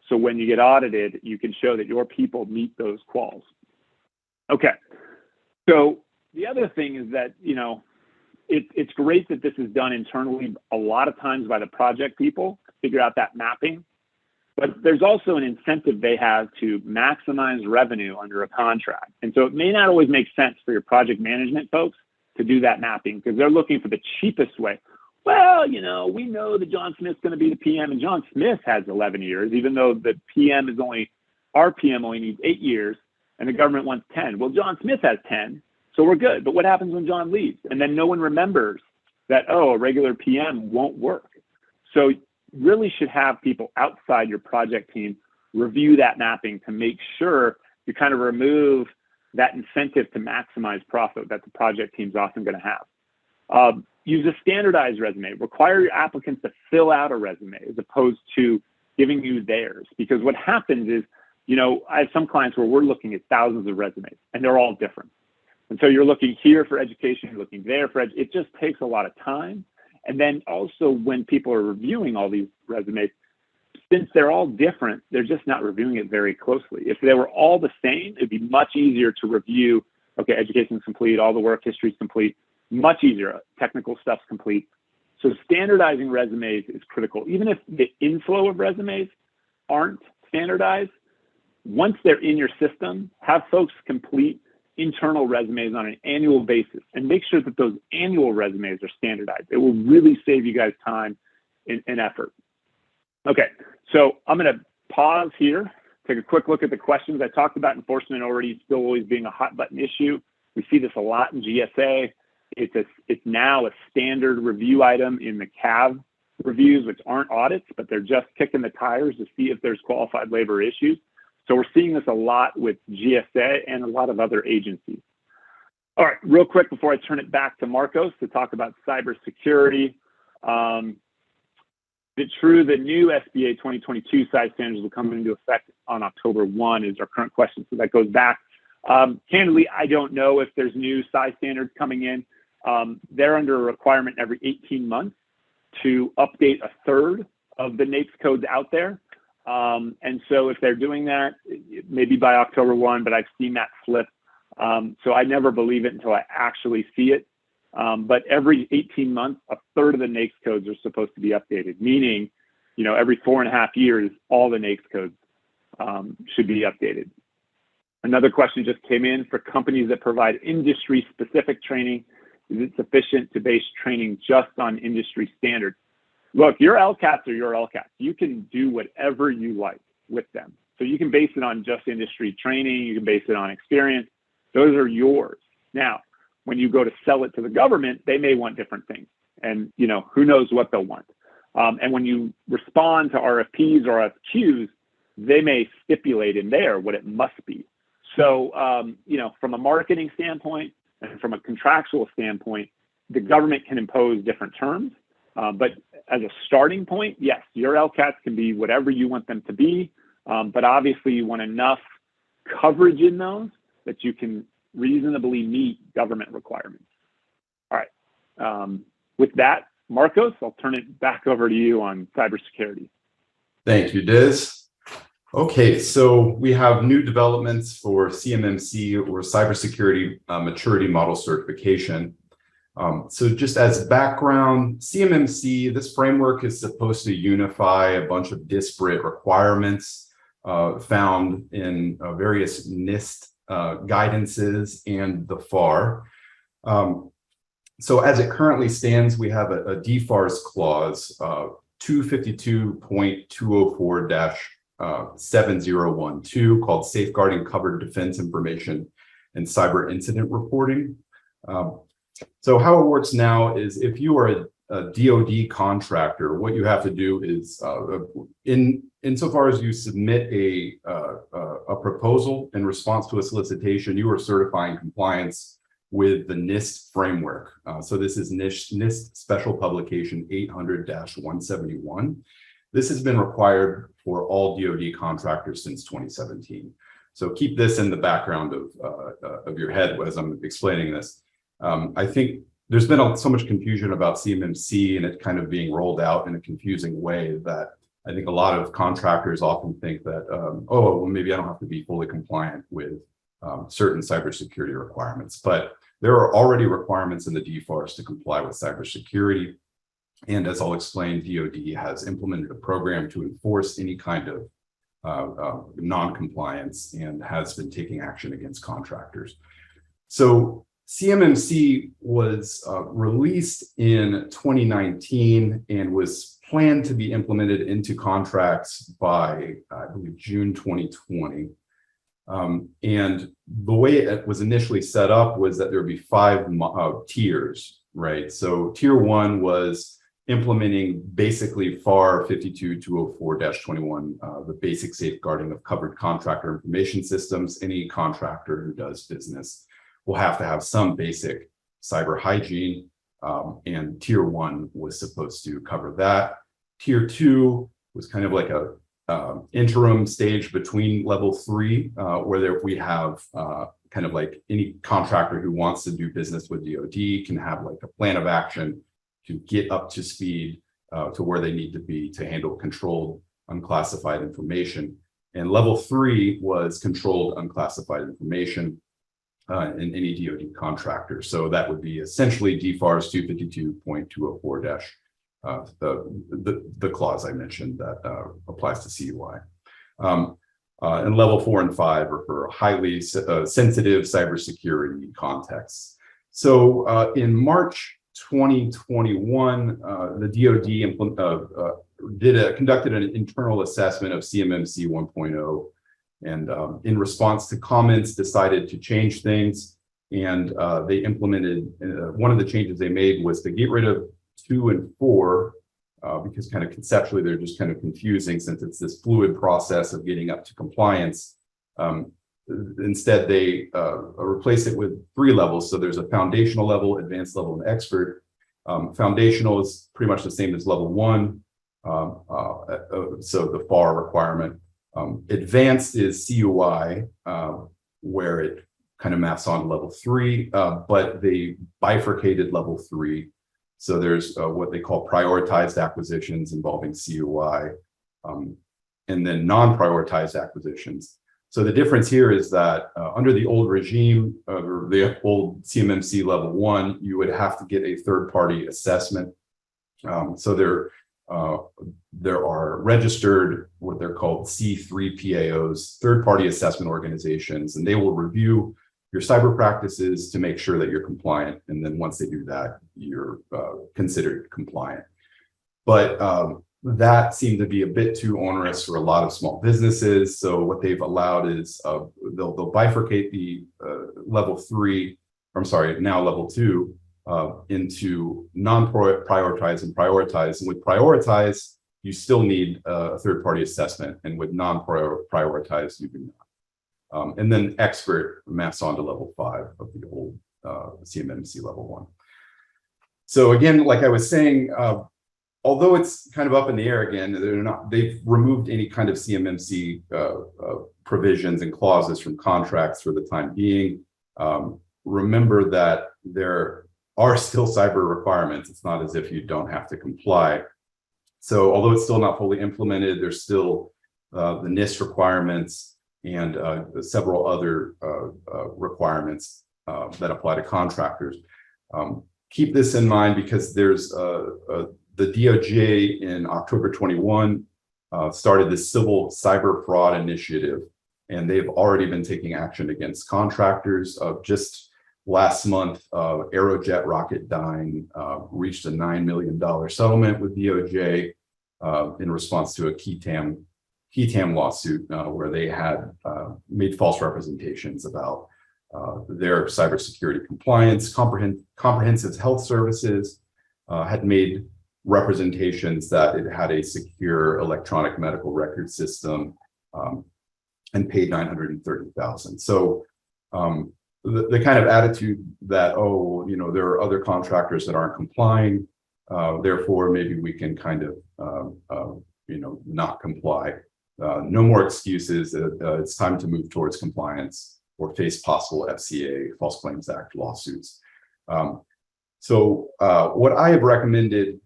So when you get audited, you can show that your people meet those quals. Okay. So the other thing is that, it's great that this is done internally a lot of times by the project people to figure out that mapping, but there's also an incentive they have to maximize revenue under a contract. And so it may not always make sense for your project management folks to do that mapping, because they're looking for the cheapest way. Well, we know that John Smith's going to be the PM, and John Smith has 11 years, even though the our PM only needs 8 years, and the government wants 10. Well, John Smith has 10, so we're good. But what happens when John leaves? And then no one remembers that, a regular PM won't work. So you really should have people outside your project team review that mapping to make sure you kind of remove that incentive to maximize profit that the project team's often going to have. Use a standardized resume. Require your applicants to fill out a resume as opposed to giving you theirs. Because what happens is, I have some clients where we're looking at thousands of resumes and they're all different. And so you're looking here for education, you're looking there for it just takes a lot of time. And then also when people are reviewing all these resumes, since they're all different, they're just not reviewing it very closely. If they were all the same, it'd be much easier to review, okay, education's complete, all the work history's complete, much easier, technical stuff's complete. So standardizing resumes is critical. Even if the inflow of resumes aren't standardized, once they're in your system, have folks complete internal resumes on an annual basis and make sure that those annual resumes are standardized. It will really save you guys time and effort. Okay, so I'm going to pause here, take a quick look at the questions. I talked about enforcement already still always being a hot button issue. We see this a lot in GSA. It's now a standard review item in the CAV reviews, which aren't audits, but they're just kicking the tires to see if there's qualified labor issues. So we're seeing this a lot with GSA and a lot of other agencies. All right, real quick before I turn it back to Marcos to talk about cybersecurity. It's true the new SBA 2022 size standards will come into effect on October 1 is our current question. So that goes back Candidly, I don't know if there's new size standards coming in. They're under a requirement every 18 months to update a third of the NAICS codes out there. And so if they're doing that, maybe by October 1, but I've seen that slip. So I never believe it until I actually see it. But every 18 months, a third of the NAICS codes are supposed to be updated, meaning, every 4.5 years, all the NAICS codes should be updated. Another question just came in: for companies that provide industry-specific training, is it sufficient to base training just on industry standards? Look, your LCATs are your LCATs. You can do whatever you like with them. So you can base it on just industry training. You can base it on experience. Those are yours. Now, when you go to sell it to the government, they may want different things. And, who knows what they'll want. And when you respond to RFPs or RFQs, they may stipulate in there what it must be. So, from a marketing standpoint and from a contractual standpoint, the government can impose different terms. But as a starting point, yes, your LCATs can be whatever you want them to be. But obviously, you want enough coverage in those that you can reasonably meet government requirements. All right. With that, Marcos, I'll turn it back over to you on cybersecurity. Thank you, Diz. Okay, so we have new developments for CMMC, or Cybersecurity Maturity Model Certification. So just as background, CMMC, this framework is supposed to unify a bunch of disparate requirements found in various NIST guidances and the FAR. So as it currently stands, we have a DFARS clause, 252.204-7012, called Safeguarding Covered Defense Information and Cyber Incident Reporting. So how it works now is, if you are a DoD contractor, what you have to do is, insofar as you submit a proposal in response to a solicitation, you are certifying compliance with the NIST framework. So this is NIST Special Publication 800-171. This has been required for all DoD contractors since 2017. So keep this in the background of your head as I'm explaining this. I think there's been so much confusion about CMMC and it kind of being rolled out in a confusing way that I think a lot of contractors often think that, well, maybe I don't have to be fully compliant with certain cybersecurity requirements. But there are already requirements in the DFARS to comply with cybersecurity. And as I'll explain, DoD has implemented a program to enforce any kind of non-compliance and has been taking action against contractors. So CMMC was released in 2019 and was planned to be implemented into contracts by, I believe, June 2020. And the way it was initially set up was that there would be 5 tiers, right? So tier 1 was implementing basically FAR 52204-21, the basic safeguarding of covered contractor information systems. Any contractor who does business will have to have some basic cyber hygiene, and tier 1 was supposed to cover that. Tier 2 was kind of like a interim stage between level 3, where we have kind of like any contractor who wants to do business with DoD can have like a plan of action to get up to speed to where they need to be to handle controlled unclassified information. And level 3 was controlled unclassified information in any DoD contractor. So that would be essentially DFARS 252.204- the clause I mentioned that applies to CUI. And level 4 and 5 are for highly sensitive cybersecurity contexts. So in March 2021, the DoD conducted an internal assessment of CMMC 1.0, and in response to comments, decided to change things. And they implemented, one of the changes they made was to get rid of 2 and 4, because kind of conceptually they're just kind of confusing since it's this fluid process of getting up to compliance. Instead, they replace it with 3 levels. So there's a foundational level, advanced level, and expert. Foundational is pretty much the same as level 1, so the FAR requirement. Advanced is CUI, where it kind of maps on to level 3, but they bifurcated level 3. So there's what they call prioritized acquisitions involving COI, and then non-prioritized acquisitions. So the difference here is that under the old regime, or the old CMMC level 1, you would have to get a third-party assessment. So there are registered, what they're called C3PAOs, third-party assessment organizations, and they will review your cyber practices to make sure that you're compliant. And then once they do that, you're considered compliant. But that seemed to be a bit too onerous for a lot of small businesses. So what they've allowed is they'll bifurcate the level 3, I'm sorry, now level 2, into non-prioritize and prioritize. And with prioritize, you still need a third-party assessment, and with non-prioritize, you do not. And then expert maps on to level 5 of the old CMMC level 1. So again, like I was saying, although it's kind of up in the air again, they've removed any kind of CMMC provisions and clauses from contracts for the time being. Remember that there are still cyber requirements. It's not as if you don't have to comply. So although it's still not fully implemented, there's still the NIST requirements and several other requirements that apply to contractors. Keep this in mind because there's the DOJ in October 21 started this civil cyber fraud initiative, and they've already been taking action against contractors. Just last month, Aerojet Rocketdyne reached a $9 million settlement with DOJ in response to a key TAM lawsuit where they had made false representations about their cybersecurity compliance. Comprehensive Health Services had made representations that it had a secure electronic medical record system and paid $930,000. So the kind of attitude that, oh, there are other contractors that aren't complying, therefore maybe we can kind of not comply. No more excuses. It's time to move towards compliance or face possible FCA, False Claims Act lawsuits. So what I have recommended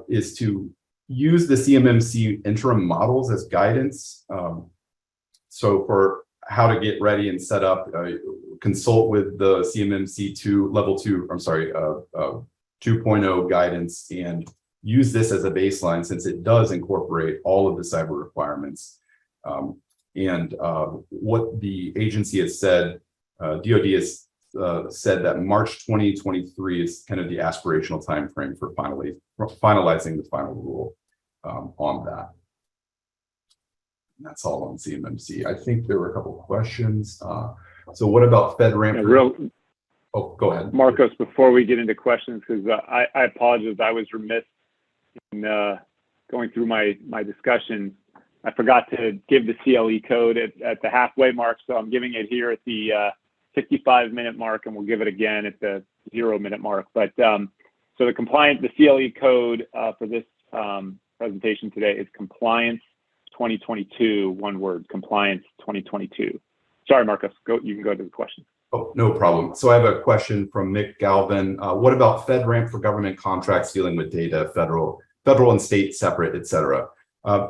is to use the CMMC interim models as guidance. So for how to get ready and set up, consult with the CMMC level 2.0 guidance, and use this as a baseline since it does incorporate all of the cyber requirements. And what the agency has said, DoD has said that March 2023 is kind of the aspirational timeframe for finalizing the final rule on that. And that's all on CMMC. I think there were a couple of questions. So what about FedRAMP? Oh, go ahead, Marcos. Before we get into questions, because I apologize, I was remiss in going through my discussion. I forgot to give the CLE code at the halfway mark, so I'm giving it here at the 55-minute mark, and we'll give it again at the 0-minute mark. But so the CLE code for this presentation today is compliance 2022. One word, compliance 2022. Sorry, Marcos. You can go to the question. Oh, no problem. So I have a question from Mick Galvin. What about FedRAMP for government contracts dealing with data, federal and state separate, et cetera?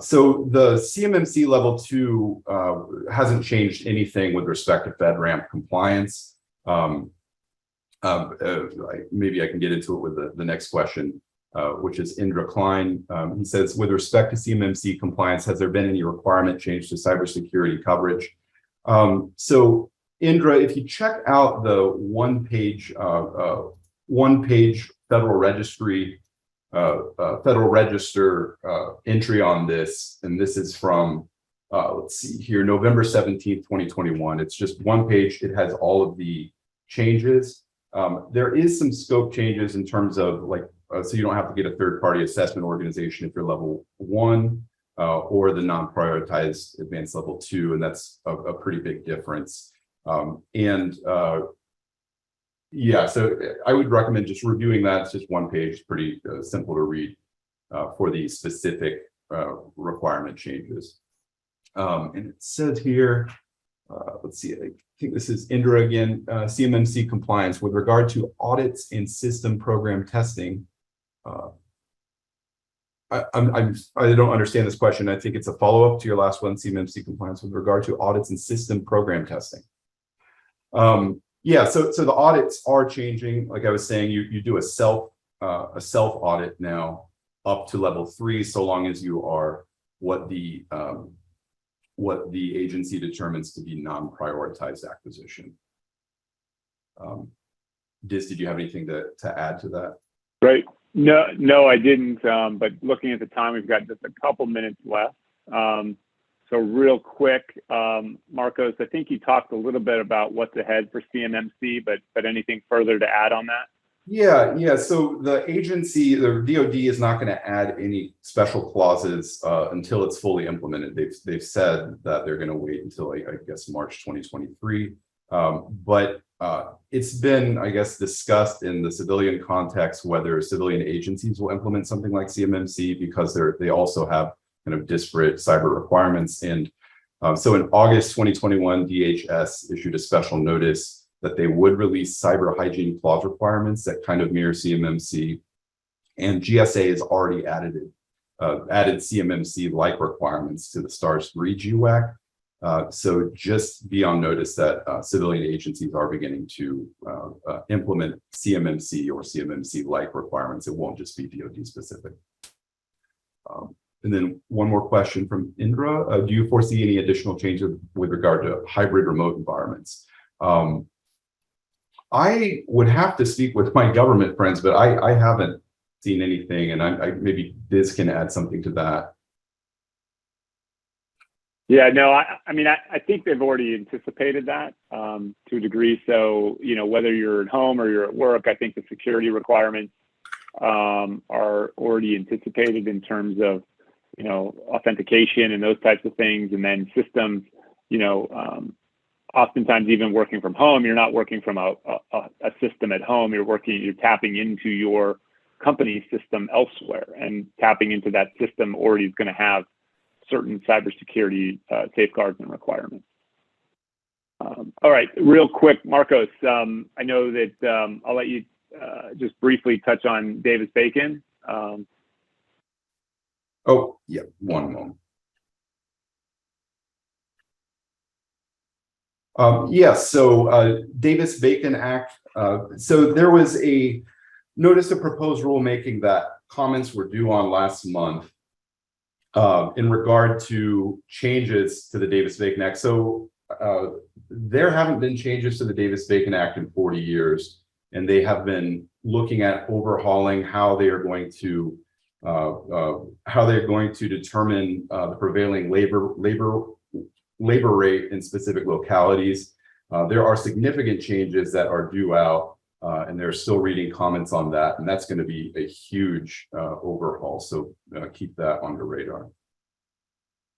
So the CMMC level 2 hasn't changed anything with respect to FedRAMP compliance. Maybe I can get into it with the next question, which is Indra Klein. He says, with respect to CMMC compliance, has there been any requirement change to cybersecurity coverage? So Indra, if you check out the one-page Federal Register entry on this, and this is from, let's see here, November 17th, 2021. It's just one page. It has all of the changes. There is some scope changes in terms of so you don't have to get a third-party assessment organization if you're level 1 or the non-prioritized advanced level 2, and that's a pretty big difference. Yeah, so I would recommend just reviewing that. It's just one page, pretty simple to read for the specific requirement changes. And it says here, let's see, think this is Indra again, CMMC compliance with regard to audits and system program testing. I don't understand this question. I think it's a follow-up to your last one, CMMC compliance with regard to audits and system program testing. Yeah, so the audits are changing. Like I was saying, you do a self audit now up to level 3, so long as you are what the agency determines to be non-prioritized acquisition. Diz, did you have anything to add to that? Right. No, I didn't. But looking at the time, we've got just a couple minutes left. So real quick, Marcos, I think you talked a little bit about what's ahead for CMMC, but anything further to add on that? Yeah. So the agency, the DoD, is not going to add any special clauses until it's fully implemented. They've said that they're going to wait until I guess March 2023. But it's been, I guess, discussed in the civilian context whether civilian agencies will implement something like CMMC, because they also have kind of disparate cyber requirements. And so in August 2021, DHS issued a special notice that they would release cyber hygiene clause requirements that kind of mirror CMMC. And GSA has already added CMMC-like requirements to the STARS 3 GWAC. So just be on notice that civilian agencies are beginning to implement CMMC or CMMC-like requirements. It won't just be DoD specific. And then one more question from Indra. Do you foresee any additional changes with regard to hybrid remote environments? I would have to speak with my government friends, but I haven't seen anything, and I maybe Diz can add something to that. Yeah, no, I mean, I think they've already anticipated that to a degree. So, whether you're at home or you're at work, I think the security requirements are already anticipated in terms of, authentication and those types of things. And then systems, oftentimes even working from home, you're not working from a system at home. You're tapping into your company system elsewhere, and tapping into that system already is going to have certain cybersecurity safeguards and requirements. All right, real quick, Marcos, I know that I'll let you just briefly touch on Davis-Bacon. Oh, yeah, one moment. Yes, so Davis-Bacon Act. So there was a notice of proposed rulemaking that comments were due on last month in regard to changes to the Davis-Bacon Act. So there haven't been changes to the Davis-Bacon Act in 40 years, and they have been looking at overhauling how they are going to determine the prevailing labor rate in specific localities. There are significant changes that are due out, and they're still reading comments on that, and that's going to be a huge overhaul. So keep that on your radar.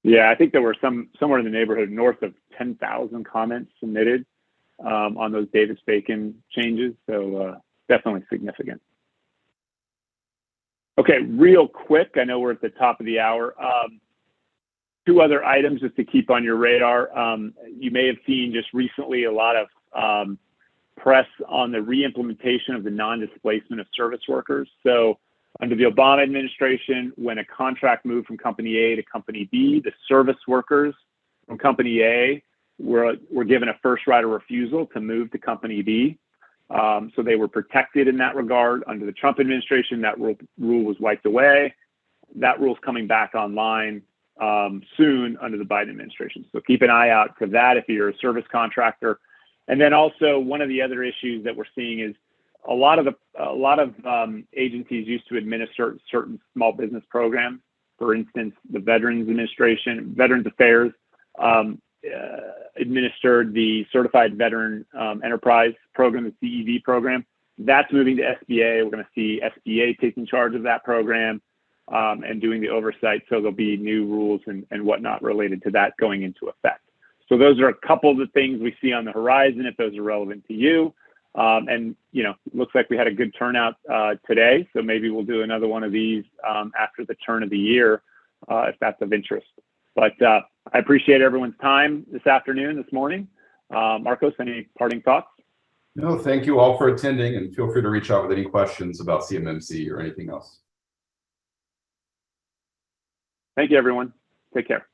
Yeah, I think there were somewhere in the neighborhood north of 10,000 comments submitted on those Davis-Bacon changes. So definitely significant. Okay, real quick, I know we're at the top of the hour. 2 other items just to keep on your radar. You may have seen just recently a lot of press on the re-implementation of the non-displacement of service workers. So under the Obama administration, when a contract moved from company A to company B, the service workers from company A were given a first right of refusal to move to company B. So they were protected in that regard. Under the Trump administration, that rule was wiped away. That rule's coming back online soon under the Biden administration. So keep an eye out for that if you're a service contractor. And then also one of the other issues that we're seeing is a lot of agencies used to administer certain small business programs. For instance, the Veterans Affairs administered the Certified Veteran Enterprise Program, the CEV program. That's moving to SBA. We're going to see SBA taking charge of that program and doing the oversight. So there'll be new rules and whatnot related to that going into effect. So those are a couple of the things we see on the horizon, if those are relevant to you. And, looks like we had a good turnout today. So maybe we'll do another one of these after the turn of the year, if that's of interest. But I appreciate everyone's time this morning. Marcos, any parting thoughts? No, thank you all for attending, and feel free to reach out with any questions about CMMC or anything else. Thank you, everyone. Take care.